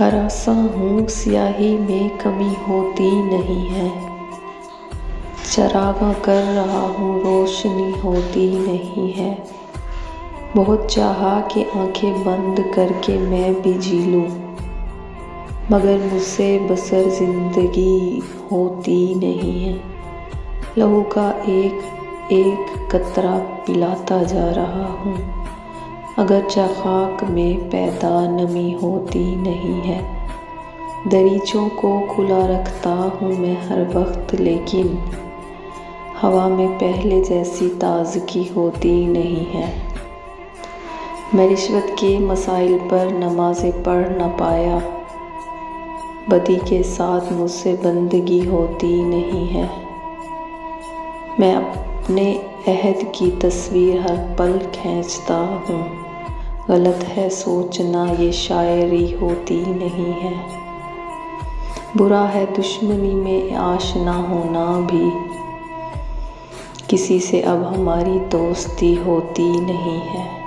हरा सा हूँ, स्याही में कमी होती नहीं है। चरागा कर रहा हूँ, रोशनी होती नहीं है। बहुत चाहा कि आंखें बंद करके मैं भी जी लूँ, मगर मुझसे बसर जिंदगी होती नहीं है। लहू का एक एक कतरा पिलाता जा रहा हूँ, अगरचे खाक में पैदा नमी होती नहीं है। दरीचों को खुला रखता हूँ मैं हर वक्त, लेकिन हवा में पहले जैसी ताजगी होती नहीं है। मैं रिश्वत के मसाइल पर नमाज़ें पढ़ न पाया, बदी के साथ मुझसे बंदगी होती नहीं है। मैं अपने अहद की तस्वीर हर पल खींचता हूँ, गलत है सोचना ये शायरी होती नहीं है। बुरा है दुश्मनी में आशना होना भी, किसी से अब हमारी दोस्ती होती नहीं है।